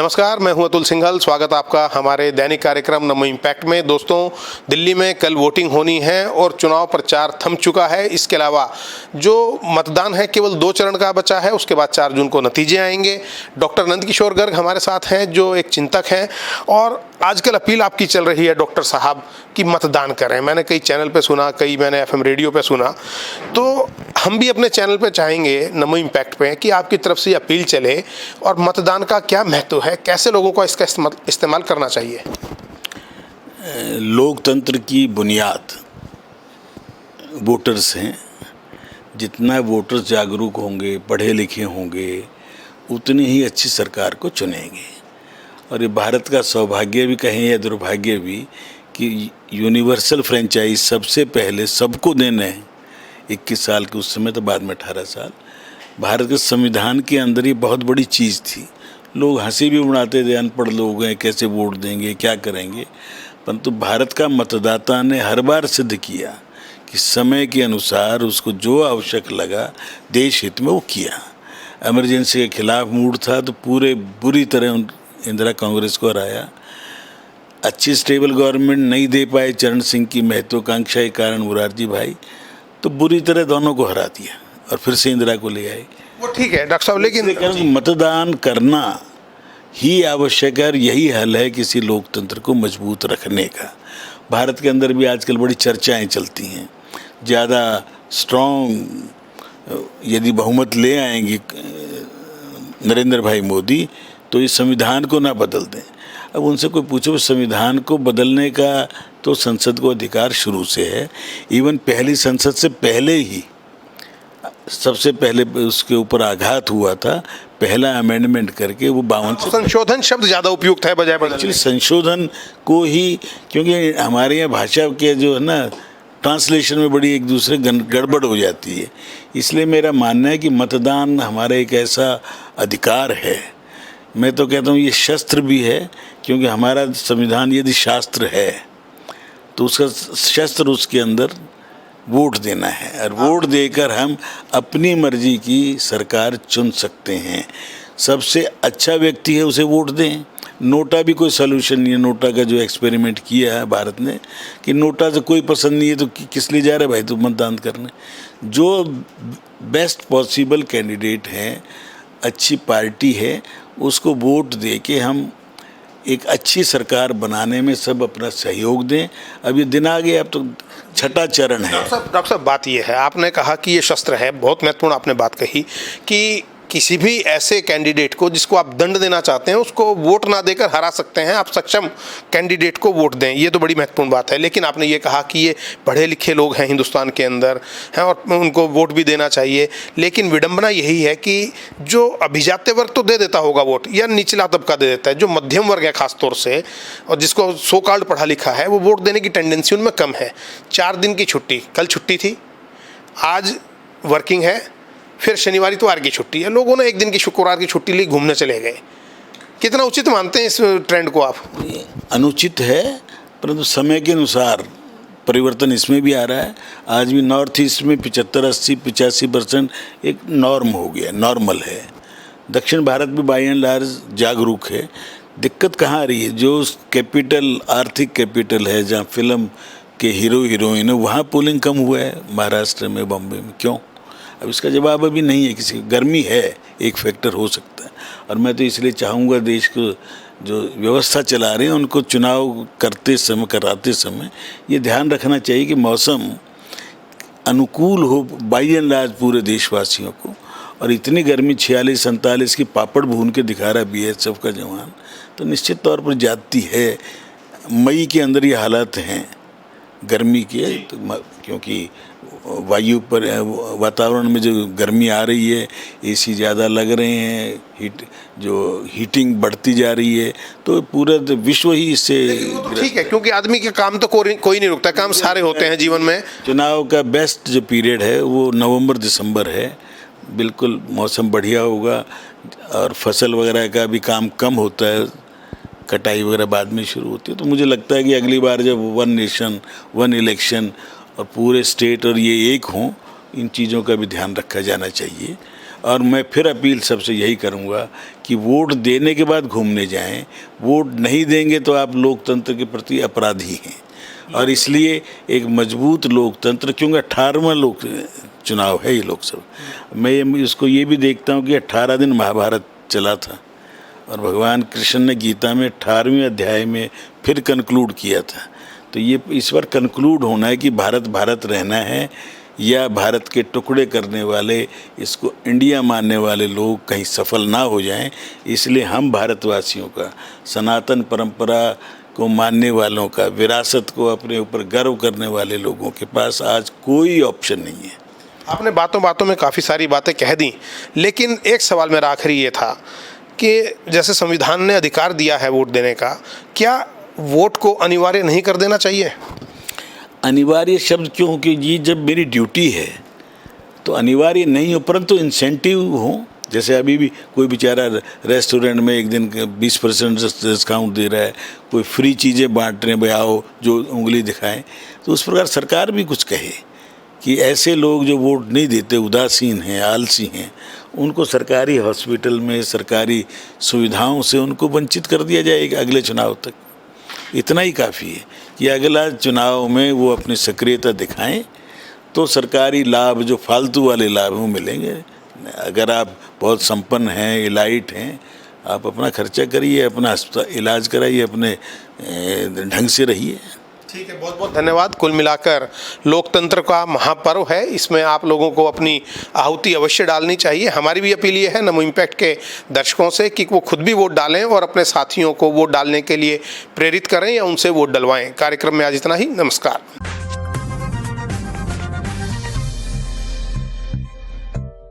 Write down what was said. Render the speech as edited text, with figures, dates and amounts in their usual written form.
नमस्कार, मैं हूं अतुल सिंघल। स्वागत आपका हमारे दैनिक कार्यक्रम नमो इम्पैक्ट में। दोस्तों, दिल्ली में कल वोटिंग होनी है और चुनाव प्रचार थम चुका है। इसके अलावा जो मतदान है केवल 2 चरण का बचा है, उसके बाद 4 जून को नतीजे आएंगे। डॉक्टर नंदकिशोर गर्ग हमारे साथ हैं, जो एक चिंतक हैं, और आजकल अपील आपकी चल रही है डॉक्टर साहब कि मतदान करें। मैंने कई चैनल पे सुना, कई मैंने FM रेडियो पे सुना, तो हम भी अपने चैनल पे चाहेंगे नमो इम्पैक्ट पे कि आपकी तरफ से अपील चले और मतदान का क्या महत्व है, कैसे लोगों को इसका इस्तेमाल करना चाहिए। लोकतंत्र की बुनियाद वोटर्स हैं। जितना वोटर्स जागरूक होंगे, पढ़े लिखे होंगे, उतनी ही अच्छी सरकार को चुनेंगे। और ये भारत का सौभाग्य भी कहें या दुर्भाग्य भी कि यूनिवर्सल फ्रेंचाइज सबसे पहले सबको देना है। 21 साल के उस समय, तो बाद में 18 साल। भारत के संविधान के अंदर ये बहुत बड़ी चीज़ थी। लोग हंसी भी उड़ाते थे, अनपढ़ लोग हैं, कैसे वोट देंगे, क्या करेंगे। परंतु भारत का मतदाता ने हर बार सिद्ध किया कि समय के अनुसार उसको जो आवश्यक लगा देश हित में वो किया। इमरजेंसी के खिलाफ मूड था तो पूरे बुरी तरह इंदिरा कांग्रेस को हराया। अच्छी स्टेबल गवर्नमेंट नहीं दे पाए चरण सिंह की महत्वाकांक्षा के कारण मुरारजी भाई, तो बुरी तरह दोनों को हरा दिया और फिर से इंदिरा को ले आए। वो ठीक है डॉक्टर साहब, लेकिन मतदान करना ही आवश्यक है और यही हल है किसी लोकतंत्र को मजबूत रखने का। भारत के अंदर भी आजकल बड़ी चर्चाएं चलती हैं। ज़्यादा स्ट्रॉन्ग यदि बहुमत ले आएंगे नरेंद्र भाई मोदी तो इस संविधान को ना बदल दें। अब उनसे कोई पूछो, संविधान को बदलने का तो संसद को अधिकार शुरू से है। इवन पहली संसद से पहले ही सबसे पहले उसके ऊपर आघात हुआ था, पहला अमेंडमेंट करके वो 52 संशोधन शब्द ज़्यादा उपयुक्त है बजाय बदलने। संशोधन को ही, क्योंकि हमारे यहाँ भाषा के जो है ना ट्रांसलेशन में बड़ी एक दूसरे गड़बड़ हो जाती है। इसलिए मेरा मानना है कि मतदान हमारा एक ऐसा अधिकार है, मैं तो कहता हूँ ये शस्त्र भी है, क्योंकि हमारा संविधान यदि शास्त्र है तो उसका शस्त्र उसके अंदर वोट देना है, और वोट देकर हम अपनी मर्जी की सरकार चुन सकते हैं। सबसे अच्छा व्यक्ति है उसे वोट दें। नोटा भी कोई सलूशन नहीं है। नोटा का जो एक्सपेरिमेंट किया है भारत ने कि नोटा से कोई पसंद नहीं है तो किस लिए जा रहे भाई तो मतदान करने। जो बेस्ट पॉसिबल कैंडिडेट हैं, अच्छी पार्टी है, उसको वोट दे के हम एक अच्छी सरकार बनाने में सब अपना सहयोग दें। अब ये दिन आ गया, अब तो छठा चरण है। डॉक्टर साहब, बात ये है, आपने कहा कि ये शस्त्र है, बहुत महत्वपूर्ण आपने बात कही कि किसी भी ऐसे कैंडिडेट को जिसको आप दंड देना चाहते हैं उसको वोट ना देकर हरा सकते हैं। आप सक्षम कैंडिडेट को वोट दें, ये तो बड़ी महत्वपूर्ण बात है। लेकिन आपने ये कहा कि ये पढ़े लिखे लोग हैं हिंदुस्तान के अंदर हैं और उनको वोट भी देना चाहिए। लेकिन विडंबना यही है कि जो अभिजात्य वर्ग तो दे देता होगा वोट, या निचला तबका दे देता है, जो मध्यम वर्ग है खासतौर से और जिसको सो कॉल्ड पढ़ा लिखा है, वो वोट देने की टेंडेंसी उनमें कम है। 4 दिन की छुट्टी, कल छुट्टी थी, आज वर्किंग है, फिर शनिवार इतवार की छुट्टी है। लोगों ने एक दिन की शुक्रवार की छुट्टी ली, घूमने चले गए। कितना उचित मानते हैं इस ट्रेंड को आप? अनुचित है, परंतु समय के अनुसार परिवर्तन इसमें भी आ रहा है। आज भी नॉर्थ ईस्ट में 75, 80, 85% एक नॉर्म हो गया, नॉर्मल है। दक्षिण भारत भी बाय एंड लार्ज जागरूक है। दिक्कत कहाँ आ रही है? जो कैपिटल, आर्थिक कैपिटल है, जहाँ फिल्म के हीरो हीरोइन है, वहाँ पोलिंग कम हुआ है, महाराष्ट्र में, बॉम्बे में। क्यों? अब इसका जवाब अभी नहीं है किसी। गर्मी है, एक फैक्टर हो सकता है। और मैं तो इसलिए चाहूँगा देश को जो व्यवस्था चला रहे हैं उनको चुनाव करते समय, कराते समय ये ध्यान रखना चाहिए कि मौसम अनुकूल हो बाई एंड लार्ज पूरे देशवासियों को। और इतनी गर्मी 46-47 की पापड़ भून के दिखा रहा BSF का जवान, तो निश्चित तौर पर जाती है। मई के अंदर ये हालात हैं गर्मी के, तो क्योंकि वायु पर, वातावरण में जो गर्मी आ रही है, AC ज़्यादा लग रहे हैं, हीटिंग बढ़ती जा रही है, तो पूरा विश्व ही इससे ठीक है, क्योंकि आदमी के काम तो कोई नहीं रुकता, काम सारे होते हैं जीवन में। चुनाव का बेस्ट जो पीरियड है वो नवंबर-दिसंबर है। बिल्कुल मौसम बढ़िया होगा और फसल वगैरह का भी काम कम होता है, कटाई वगैरह बाद में शुरू होती है। तो मुझे लगता है कि अगली बार जब 1 नेशन 1 इलेक्शन और पूरे स्टेट और ये एक हों, इन चीज़ों का भी ध्यान रखा जाना चाहिए। और मैं फिर अपील सबसे यही करूंगा कि वोट देने के बाद घूमने जाएं। वोट नहीं देंगे तो आप लोकतंत्र के प्रति अपराधी हैं। और इसलिए एक मजबूत लोकतंत्र, क्योंकि 18वां लोक चुनाव है ये लोकसभा, मैं इसको ये भी देखता हूँ कि 18 दिन महाभारत चला था और भगवान कृष्ण ने गीता में 18वें अध्याय में फिर कंक्लूड किया था। तो ये इस बार कंक्लूड होना है कि भारत भारत रहना है या भारत के टुकड़े करने वाले, इसको इंडिया मानने वाले लोग कहीं सफल ना हो जाएं। इसलिए हम भारतवासियों का, सनातन परंपरा को मानने वालों का, विरासत को अपने ऊपर गर्व करने वाले लोगों के पास आज कोई ऑप्शन नहीं है। आपने बातों बातों में काफ़ी सारी बातें कह दी, लेकिन एक सवाल मेरा आखिरी ये था कि जैसे संविधान ने अधिकार दिया है वोट देने का, क्या वोट को अनिवार्य नहीं कर देना चाहिए? अनिवार्य शब्द क्यों? कि ये जब मेरी ड्यूटी है तो अनिवार्य नहीं हो, परंतु इंसेंटिव हो। जैसे अभी भी कोई बेचारा रेस्टोरेंट में एक दिन 20% डिस्काउंट दे रहा है, कोई फ्री चीज़ें बांट रहे हैं, भाई आओ, जो उंगली दिखाएं। तो उस प्रकार सरकार भी कुछ कहे कि ऐसे लोग जो वोट नहीं देते, उदासीन हैं, आलसी हैं, उनको सरकारी हॉस्पिटल में, सरकारी सुविधाओं से उनको वंचित कर दिया जाएगा अगले चुनाव तक। इतना ही काफ़ी है कि अगला चुनाव में वो अपनी सक्रियता दिखाएं, तो सरकारी लाभ, जो फालतू वाले लाभ वो मिलेंगे। अगर आप बहुत संपन्न हैं, इलाइट हैं, आप अपना खर्चा करिए, अपना अस्पताल इलाज कराइए, अपने ढंग से रहिए। ठीक है, बहुत बहुत धन्यवाद। कुल मिलाकर लोकतंत्र का महापर्व है, इसमें आप लोगों को अपनी आहुति अवश्य डालनी चाहिए। हमारी भी अपील ये है नमो इम्पैक्ट के दर्शकों से कि वो खुद भी वोट डालें और अपने साथियों को वोट डालने के लिए प्रेरित करें या उनसे वोट डलवाएं। कार्यक्रम में आज इतना ही। नमस्कार।